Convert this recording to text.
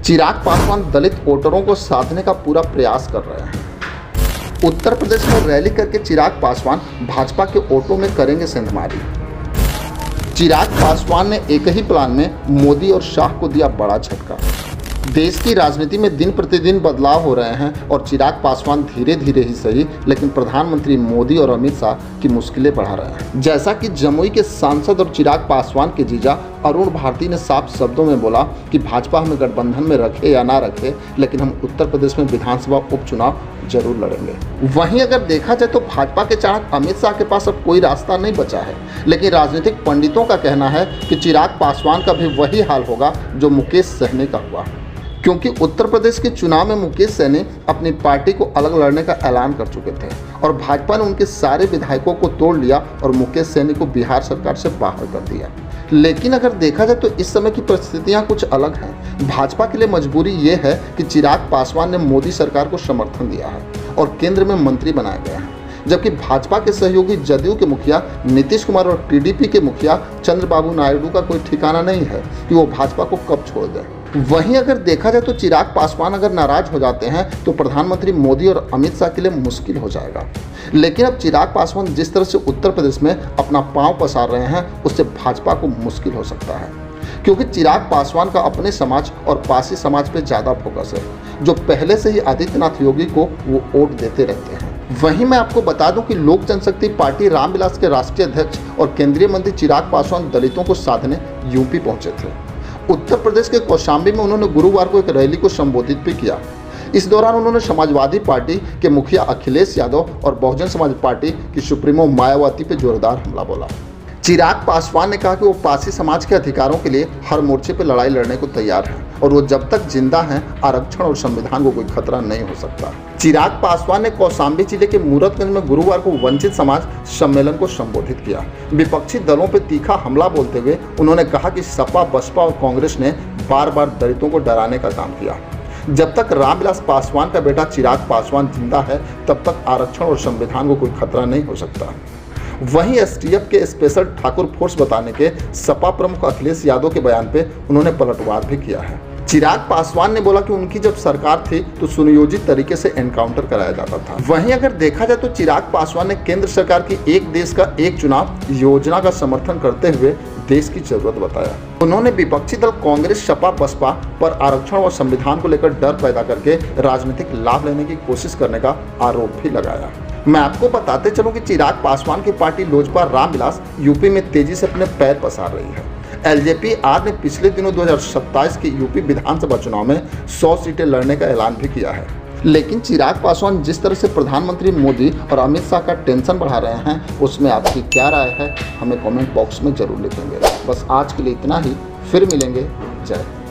चिराग पासवान दलित वोटरों को साधने का पूरा प्रयास कर रहे हैं। उत्तर प्रदेश में रैली करके चिराग पासवान भाजपा के वोटों में करेंगे सेंधमारी। चिराग पासवान ने एक ही प्लान में मोदी और शाह को दिया बड़ा झटका। देश की राजनीति में दिन प्रतिदिन बदलाव हो रहे हैं और चिराग पासवान धीरे धीरे ही सही लेकिन प्रधानमंत्री मोदी और अमित शाह की मुश्किलें बढ़ा रहे हैं। जैसा कि जमुई के सांसद और चिराग पासवान के जीजा अरुण भारती ने साफ शब्दों में बोला कि भाजपा हमें गठबंधन में रखे या ना रखे, लेकिन हम उत्तर प्रदेश में विधानसभा उपचुनाव जरूर लड़ेंगे। वहीं अगर देखा जाए तो भाजपा के चाणक्य अमित शाह के पास अब कोई रास्ता नहीं बचा है, लेकिन राजनीतिक पंडितों का कहना है कि चिराग पासवान का भी वही हाल होगा जो मुकेश सहनी का हुआ, क्योंकि उत्तर प्रदेश के चुनाव में मुकेश सहनी अपनी पार्टी को अलग लड़ने का ऐलान कर चुके थे और भाजपा ने उनके सारे विधायकों को तोड़ लिया और मुकेश सहनी को बिहार सरकार से बाहर कर दिया। लेकिन अगर देखा जाए तो इस समय की परिस्थितियां कुछ अलग हैं। भाजपा के लिए मजबूरी ये है कि चिराग पासवान ने मोदी सरकार को समर्थन दिया है और केंद्र में मंत्री बनाए गए हैं, जबकि भाजपा के सहयोगी जदयू के मुखिया नीतीश कुमार और टीडीपी के मुखिया चंद्रबाबू नायडू का कोई ठिकाना नहीं है कि वो भाजपा को कब छोड़ दें। वहीं अगर देखा जाए तो चिराग पासवान अगर नाराज हो जाते हैं तो प्रधानमंत्री मोदी और अमित शाह के लिए मुश्किल हो जाएगा। लेकिन अब चिराग पासवान जिस तरह से उत्तर प्रदेश में अपना पांव पसार रहे हैं उससे भाजपा को मुश्किल हो सकता है, क्योंकि चिराग पासवान का अपने समाज और पासी समाज पे ज़्यादा फोकस है, जो पहले से ही आदित्यनाथ योगी को वो वोट देते रहते हैं। वहीं मैं आपको बता दूं कि लोक जनशक्ति पार्टी रामविलास के राष्ट्रीय अध्यक्ष और केंद्रीय मंत्री चिराग पासवान दलितों को साधने यूपी पहुंचे थे। उत्तर प्रदेश के कौशाम्बी में उन्होंने गुरुवार को एक रैली को संबोधित भी किया। इस दौरान उन्होंने समाजवादी पार्टी के मुखिया अखिलेश यादव और बहुजन समाज पार्टी की सुप्रीमो मायावती पर जोरदार हमला बोला। चिराग पासवान ने कहा कि वो पासी समाज के अधिकारों के लिए हर मोर्चे पर लड़ाई लड़ने को तैयार हैं और वो जब तक जिंदा हैं आरक्षण और संविधान को कोई खतरा नहीं हो सकता। चिराग पासवान ने कौशाम्बी जिले के मूरतगंज में गुरुवार को वंचित समाज सम्मेलन को संबोधित किया। विपक्षी दलों पर तीखा हमला बोलते हुए उन्होंने कहा कि सपा, बसपा और कांग्रेस ने बार बार दलितों को डराने का काम किया। जब तक रामविलास पासवान का बेटा चिराग पासवान जिंदा है तब तक आरक्षण और संविधान को कोई खतरा नहीं हो सकता। वहीं एसटीएफ के स्पेशल ठाकुर फोर्स बताने के सपा प्रमुख अखिलेश यादव के बयान पे उन्होंने पलटवार भी किया है। चिराग पासवान ने बोला कि उनकी जब सरकार थी तो सुनियोजित तरीके से एनकाउंटर कराया जाता था। वहीं अगर देखा जाए तो चिराग पासवान ने केंद्र सरकार की एक देश का एक चुनाव योजना का समर्थन करते हुए देश की जरूरत बताया। उन्होंने विपक्षी दल कांग्रेस, सपा, बसपा पर आरक्षण और संविधान को लेकर डर पैदा करके राजनीतिक लाभ लेने की कोशिश करने का आरोप भी लगाया। मैं आपको बताते चलूं कि चिराग पासवान की पार्टी लोजपा रामविलास यूपी में तेजी से अपने पैर पसार रही है। एलजेपी-आर ने पिछले दिनों 2027 के यूपी विधानसभा चुनाव में 100 सीटें लड़ने का ऐलान भी किया है। लेकिन चिराग पासवान जिस तरह से प्रधानमंत्री मोदी और अमित शाह का टेंशन बढ़ा रहे हैं उसमें आपकी क्या राय है हमें कमेंट बॉक्स में जरूर लिखेंगे। बस आज के लिए इतना ही, फिर मिलेंगे। जय हिंद।